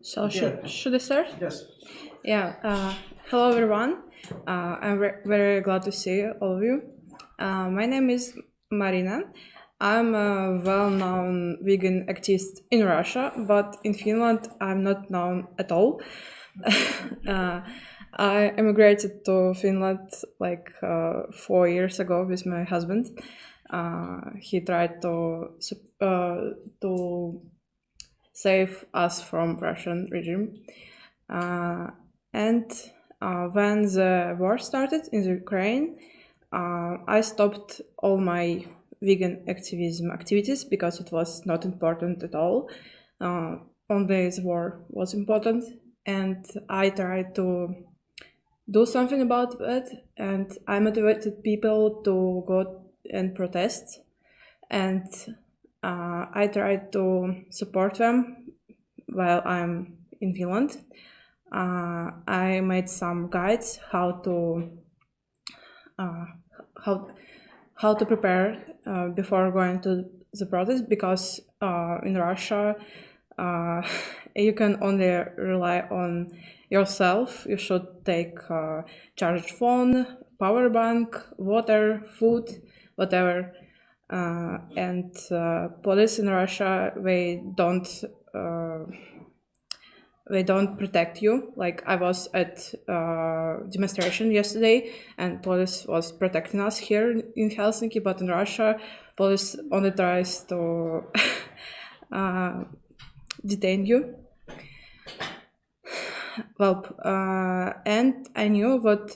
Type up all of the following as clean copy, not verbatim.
So should I start? Yes. Yeah. Hello, everyone. I'm very glad to see all of you. My name is Marina. I'm a well-known vegan activist in Russia, but in Finland, I'm not known at all. I immigrated to Finland like 4 years ago with my husband. He tried to save us from Russian regime. And when the war started in the Ukraine, I stopped all my vegan activism activities because it was not important at all. Only the war was important, and I tried to do something about it, and I motivated people to go and protest, and I tried to support them while I'm in Finland. I made some guides how to prepare before going to the protest, because in Russia you can only rely on yourself. You should take charged phone, power bank, water, food, whatever. And police in Russia, they don't protect you. Like, I was at demonstration yesterday, and police was protecting us here in Helsinki, but in Russia, police only tries to detain you. Well, and I knew that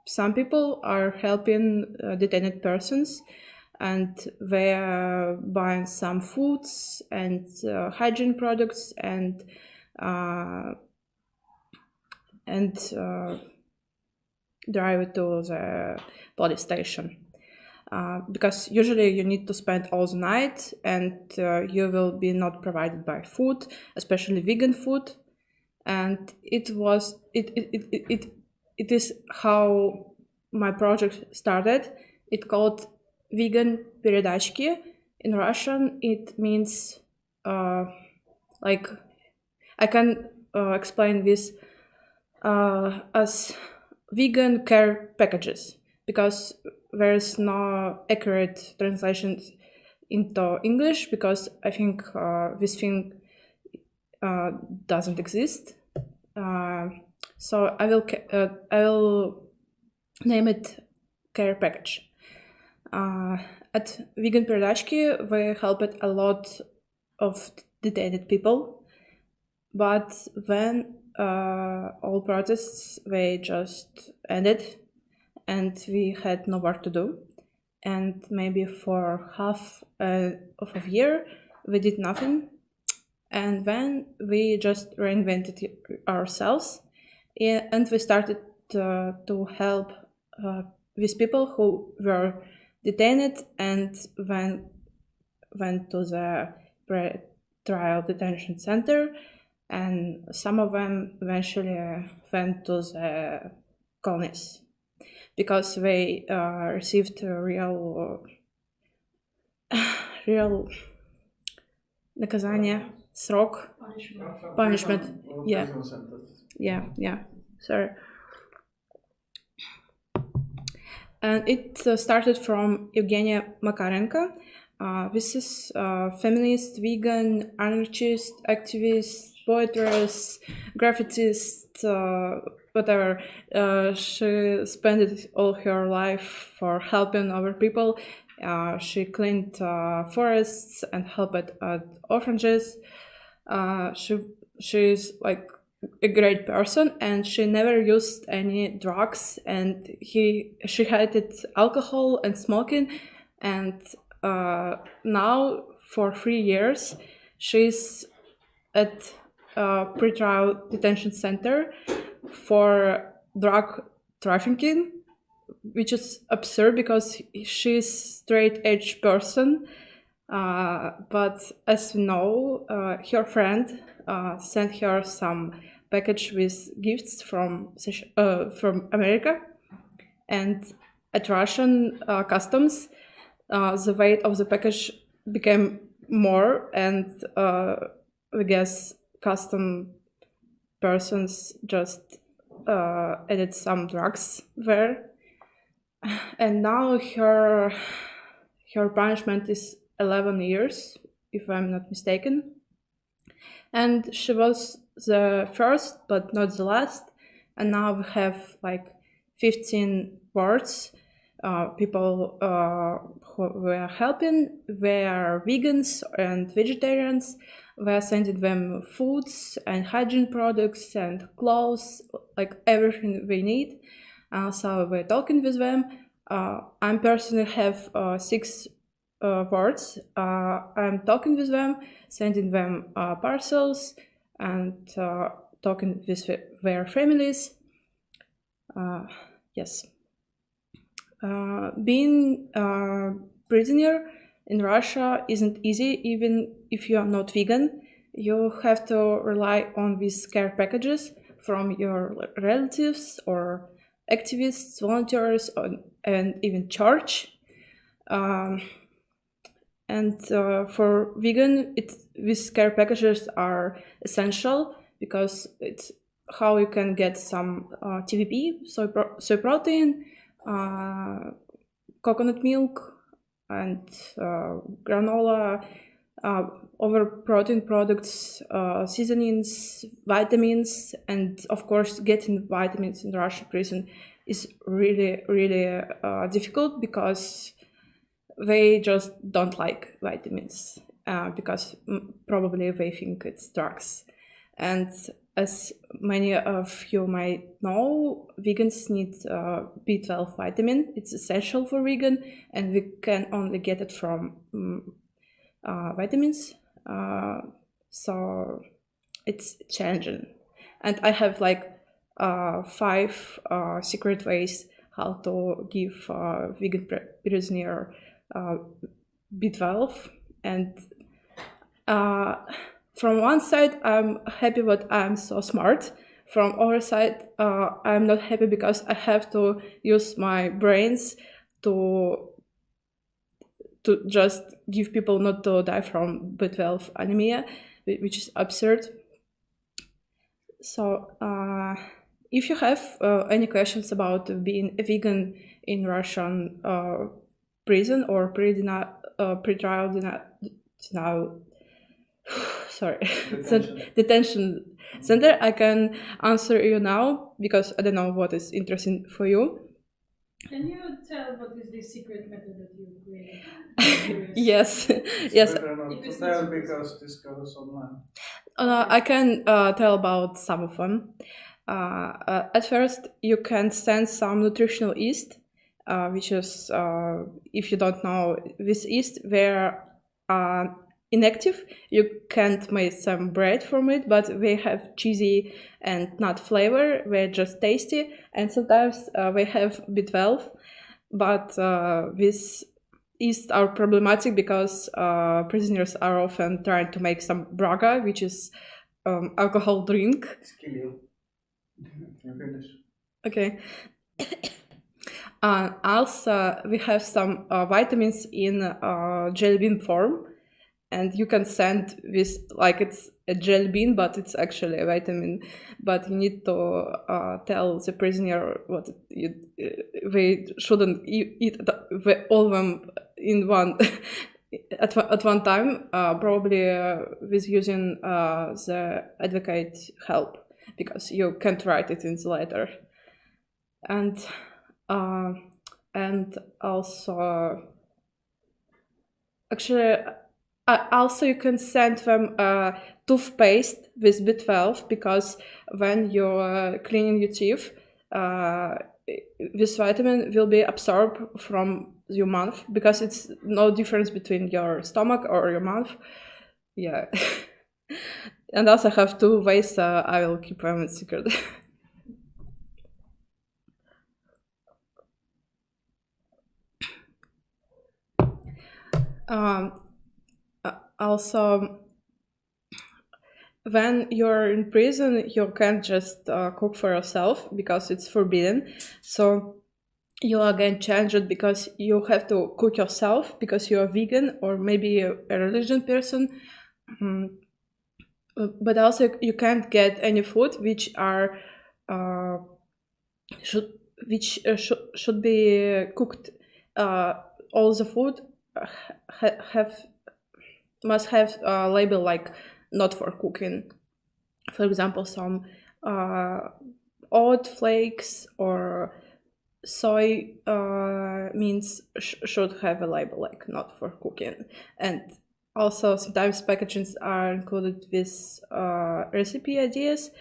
some people are helping detained persons, and they are buying some foods and hygiene products and drive it to the police station. Because usually you need to spend all the night, and you will be not provided by food, especially vegan food. And it is how my project started. It called Vegan Передачки. In Russian, it means like, I can explain this as vegan care packages, because there is no accurate translation into English, because I think this thing doesn't exist. So I will name it care package. At Vegan Передачки, we helped a lot of detained people, but when all protests, they just ended, and we had no work to do, and maybe for half of a year we did nothing. And then we just reinvented ourselves, and we started to help these people who were detained and then went to the pre-trial detention center, and some of them eventually went to the colonies, because they received a real наказание, срок, punishment. Yeah. Sorry. And it started from Evgenia Makarenko. This is feminist, vegan, anarchist, activist, poetess, graffitist, whatever. She spent all her life for helping other people. She cleaned forests and helped at orphanages. She's like a great person, and she never used any drugs, and she hated alcohol and smoking. And now for 3 years she's at a pre-trial detention center for drug trafficking, which is absurd because she's straight edge person. But as we know, her friend sent her some package with gifts from America, and at Russian customs, the weight of the package became more, and I guess custom persons just added some drugs there, and now her punishment is 11 years, if I'm not mistaken. And she was the first, but not the last. And now we have like 15 wards. People who were helping, they are vegans and vegetarians. We are sending them foods and hygiene products and clothes, like everything they need. So we're talking with them. I personally have 6 wards. I'm talking with them, sending them parcels, and talking with their families. Yes. Being a prisoner in Russia isn't easy, even if you are not vegan. You have to rely on these care packages from your relatives or activists, volunteers, and even church. And for vegan, these care packages are essential because it's how you can get some TVP, soy protein, coconut milk, and granola, other protein products, seasonings, vitamins, and of course getting vitamins in Russian prison is really, really difficult because they just don't like vitamins because probably they think it's drugs. And as many of you might know, vegans need B12 vitamin. It's essential for vegan, and we can only get it from vitamins. So it's challenging. And I have like 5 secret ways how to give vegan prisoner B12. And from one side, I'm happy that I'm so smart. From other side, I'm not happy because I have to use my brains to just give people not to die from B12 anemia, which is absurd. So if you have any questions about being a vegan in Russian prison or pre-trial detention center, I can answer you now because I don't know what is interesting for you. Can you tell what is the secret method that you created? Yes, yes. Because this goes online. I can tell about some of them. At first, you can send some nutritional yeast, which is, if you don't know, this yeast, they're inactive. You can't make some bread from it, but they have cheesy and nut flavor. They're just tasty, and sometimes they have B12. But this yeast are problematic because prisoners are often trying to make some braga, which is alcohol drink. Kill you. You finish. Okay. Also, we have some vitamins in jelly bean form, and you can send this like it's a jelly bean, but it's actually a vitamin. But you need to tell the prisoner what they shouldn't eat all of them in one at one time. Probably with using the advocate help, because you can't write it in the letter. And also, actually, also you can send them toothpaste with B12, because when you're cleaning your teeth, this vitamin will be absorbed from your mouth, because it's no difference between your stomach or your mouth. Yeah. And also I have 2 ways, I will keep them secret. Also, when you're in prison, you can't just cook for yourself because it's forbidden. So you are again challenged because you have to cook yourself because you're vegan or maybe a religion person. but also you can't get any food which are should should be cooked. All the food must have a label like not for cooking. For example, some oat flakes or soy means should have a label like not for cooking. And also sometimes packagings are included with recipe ideas.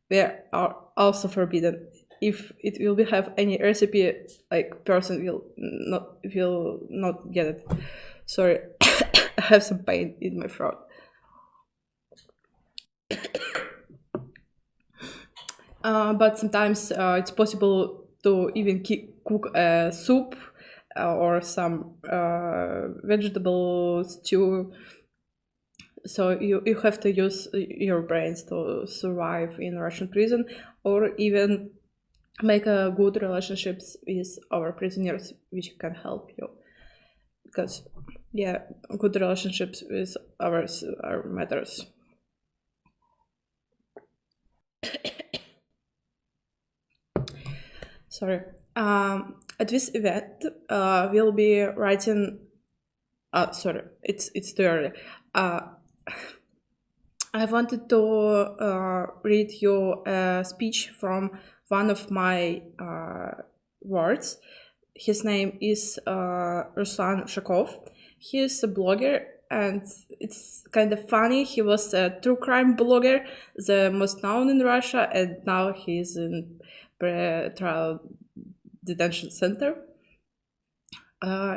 They are also forbidden. If it will be have any recipe, like person will not get it. Sorry, I have some pain in my throat. But sometimes it's possible to even cook a soup or some vegetable stew. So you have to use your brains to survive in Russian prison, or even make a good relationships with our prisoners, which can help you. Because yeah, good relationships with others are matters. Sorry. At this event, we'll be writing. Sorry, it's too early. I wanted to read you a speech from one of my words. His name is Ruslan Shakov. He is a blogger, and it's kind of funny. He was a true crime blogger, the most known in Russia, and now he's in pre-trial detention center.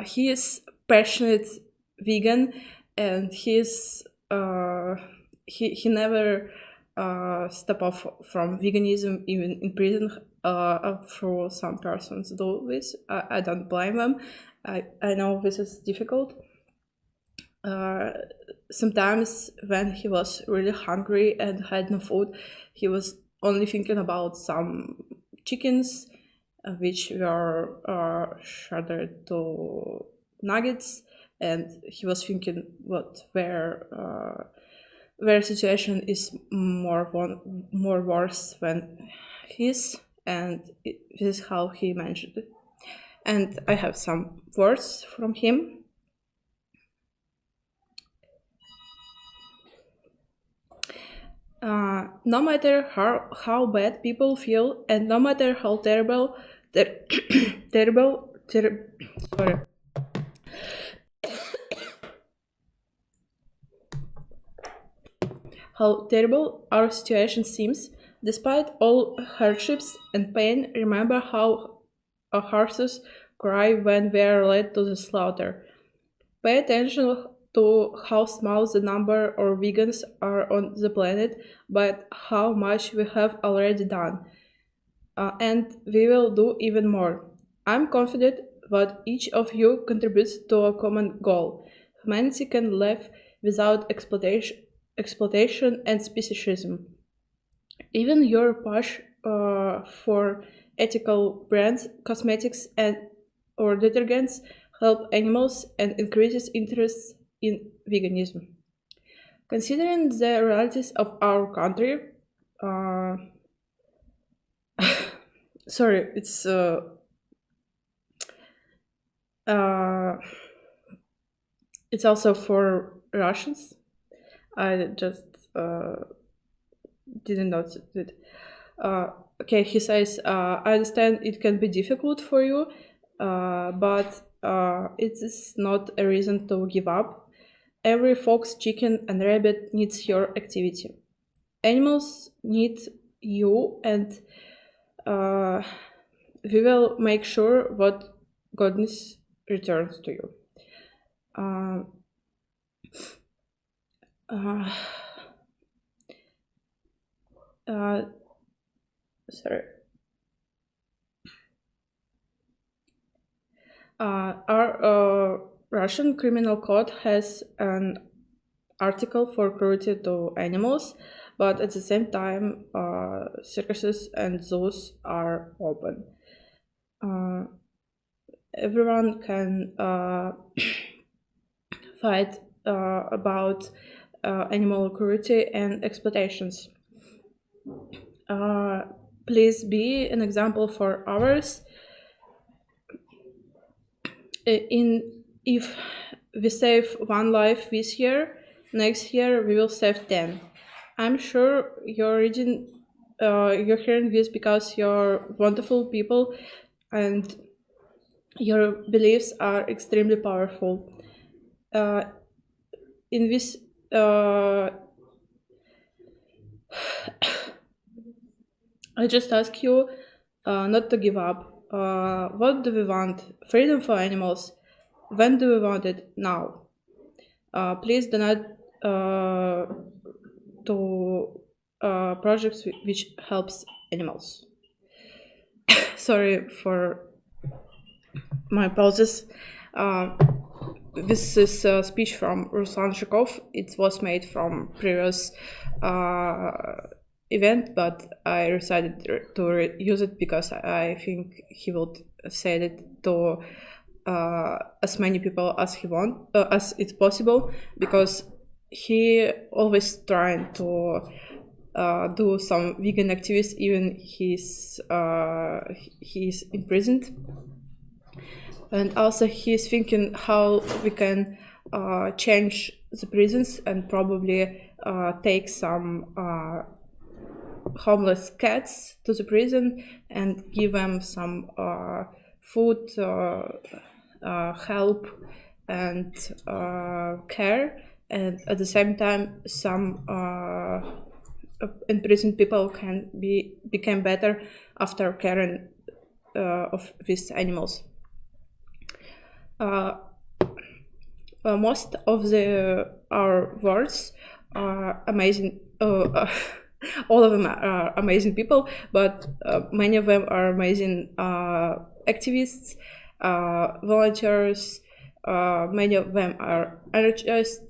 He is passionate vegan, and he never step off from veganism even in prison. For some persons do this. I don't blame them. I know this is difficult. Sometimes when he was really hungry and had no food, he was only thinking about some chickens which were shredded to nuggets, and he was thinking what their situation is more worse than his, and this is how he mentioned it. And I have some words from him. No matter how bad people feel, and no matter how terrible sorry. How terrible our situation seems, despite all hardships and pain, remember how our horses cry when we are led to the slaughter. Pay attention to how small the number of vegans are on the planet, but how much we have already done. And we will do even more. I'm confident that each of you contributes to a common goal. Humanity can live without exploitation and speciesism. Even your push for ethical brands, cosmetics, and or detergents help animals and increases interest in veganism. Considering the realities of our country, sorry, it's also for Russians. I just didn't notice it. Okay, he says, I understand it can be difficult for you, but it is not a reason to give up. Every fox, chicken, and rabbit needs your activity. Animals need you, and we will make sure what goodness returns to you. Sorry. Our Russian criminal code has an article for cruelty to animals, but at the same time, circuses and zoos are open. Everyone can fight about animal cruelty and exploitations. Please be an example for others. If we save one life this year, next year we will save 10. I'm sure you're hearing this because you're wonderful people and your beliefs are extremely powerful. In this I just ask you not to give up. What do we want? Freedom for animals. When do we want it? Now. Please donate to projects which helps animals. Sorry for my pauses. This is a speech from Ruslan Zhukov. It was made from previous event, but I decided to use it because I think he would say it to as many people as as it's possible, because he always trying to do some vegan activities, even he's imprisoned, and also he's thinking how we can change the prisons and probably take some homeless cats to the prison and give them some food, help and care, and at the same time some imprisoned people can become better after caring of these animals. Most of our words are amazing. All of them are amazing people, but many of them are amazing activists, volunteers. Many of them are energized,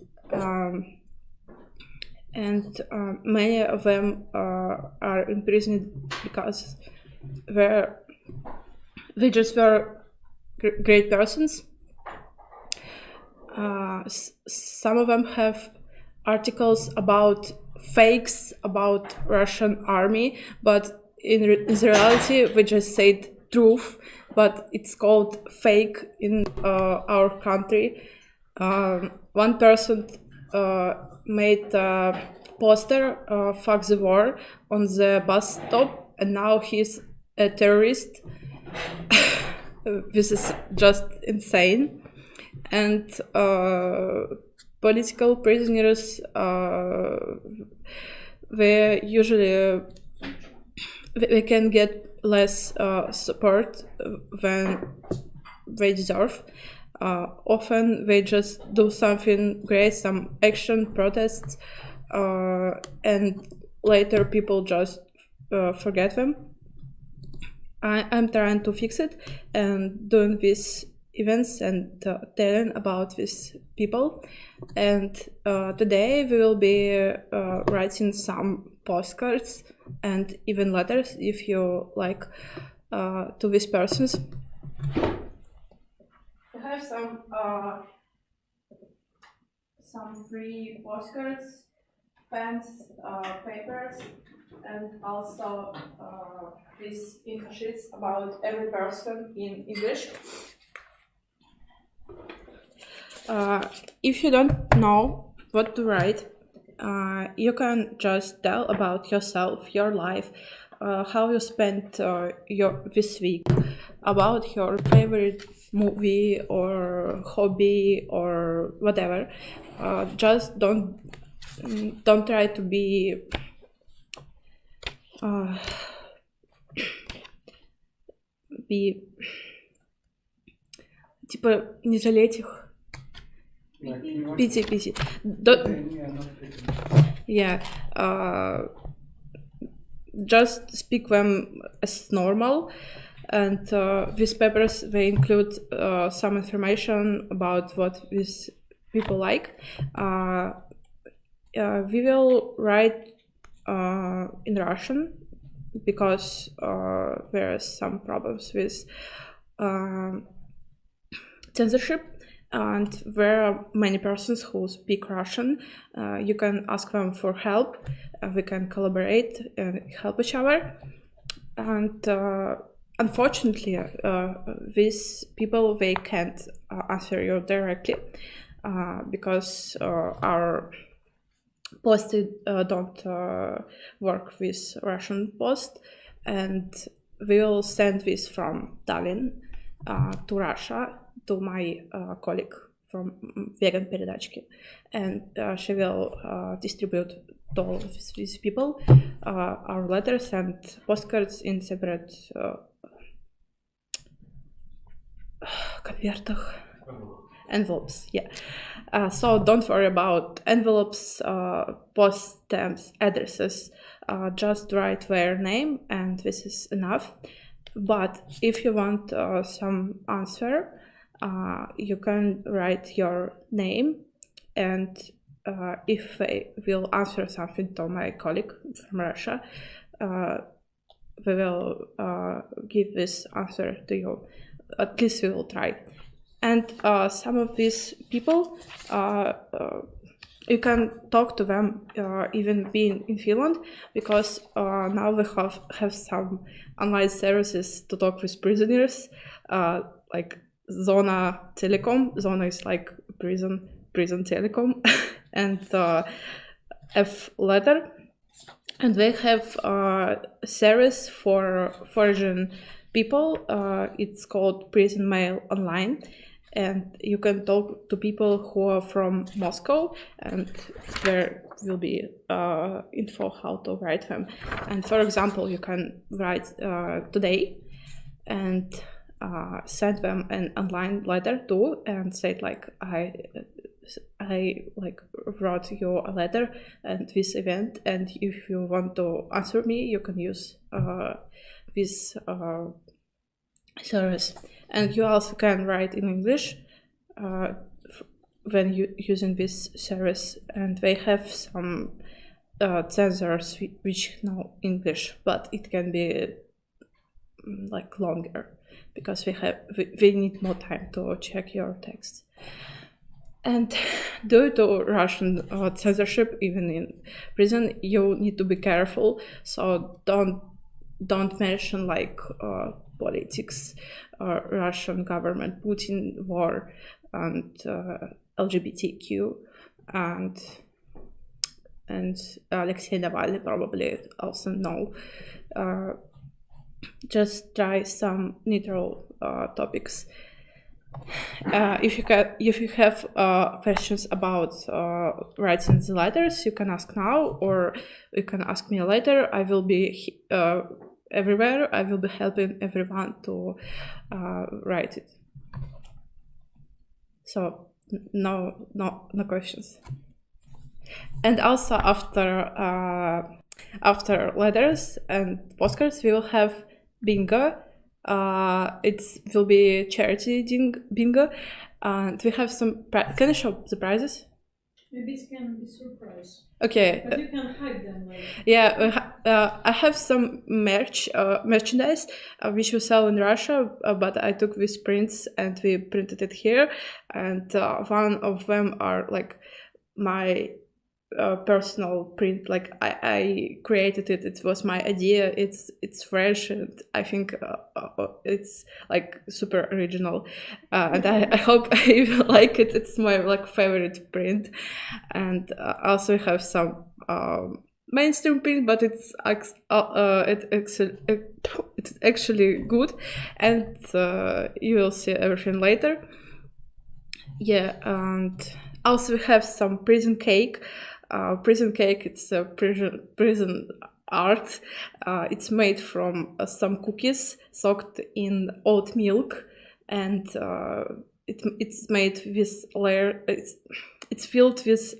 and many of them are imprisoned because they just were great persons. Some of them have articles about fakes about Russian army, but in reality we just said truth, but it's called fake in our country. One person made a poster, fuck the war, on the bus stop, and now he's a terrorist. This is just insane. And political prisoners, they usually they can get less support than they deserve. Often they just do something great, some action, protests, and later people just forget them. I'm trying to fix it and doing these events and telling about these people. And today we will be writing some postcards and even letters, if you like, to these persons. I have some free postcards, pens, papers, and also these info sheets about every person in English. If you don't know what to write, you can just tell about yourself, your life, how you spent this week, about your favorite movie or hobby or whatever. Just don't try to be типа не жалеть их. Pity. Yeah. Just speak them as normal, and these papers, they include some information about what these people like. We will write in Russian because there are some problems with censorship. and there are many persons who speak Russian. You can ask them for help. We can collaborate and help each other. And unfortunately, these people, they can't answer you directly because our posts don't work with Russian post, and we will send this from Tallinn to Russia to my colleague from Vegan Передачки, and she will distribute to all of these people our letters and postcards in separate envelopes. Yeah. So don't worry about envelopes, post stamps, addresses. Just write their name, and this is enough. But if you want some answer, you can write your name, and if I will answer something to my colleague from Russia, we will give this answer to you. At least we will try. And some of these people, you can talk to them even being in Finland, because now we have some online services to talk with prisoners, like Zona Telecom. Zona is like prison telecom, and F-letter. And they have a series for foreign people. It's called Prison Mail Online. And you can talk to people who are from Moscow, and there will be info how to write them. And for example, you can write today and send them an online letter too, and say like, I like wrote you a letter at this event, and if you want to answer me, you can use this service. And you also can write in English when using this service, and they have some censors which know English, but it can be like longer, because we need more time to check your text. And due to Russian censorship, even in prison, you need to be careful. So don't mention like politics, Russian government, Putin, war, and LGBTQ, and Alexei Navalny probably also know. Just try some neutral topics. If you have questions about writing the letters, you can ask now, or you can ask me later. I will be everywhere. I will be helping everyone to write it. So no questions. And also after letters and postcards, we will have bingo. It will be charity bingo, and we have some. Can I show the prizes? Maybe it can be surprise. Okay. But you can hide them. Like. Yeah, I have some merchandise which we sell in Russia, but I took these prints and we printed it here, and one of them are like my personal print. Like I created it. It was my idea. It's fresh, and I think it's like super original, and I hope you like it. It's my like favorite print. And also we have some mainstream print, but it's actually good, and you will see everything later. Yeah, and also we have some prison cake. Prison cake, it's a prison art. It's made from some cookies soaked in oat milk, and it's made with layer. It's filled with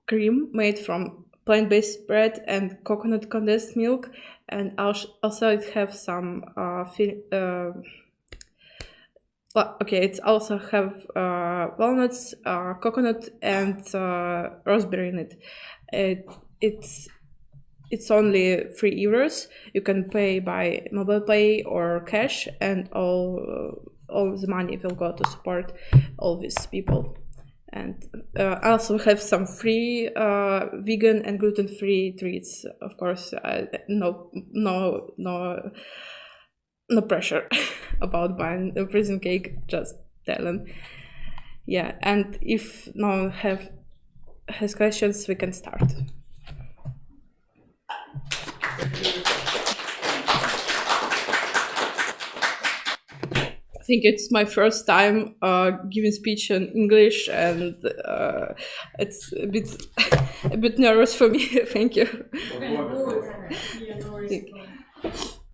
cream made from plant-based bread and coconut condensed milk, and also it have some it also have walnuts, coconut, and raspberry in it. It's only €3. You can pay by mobile pay or cash, and all all the money will go to support all these people. And I also have some free vegan and gluten-free treats. Of course, no pressure about buying a prison cake. Just tell them. Yeah, and if no one has questions, we can start. I think it's my first time giving speech in English, and it's a bit nervous for me. Thank you. Yeah, no worries.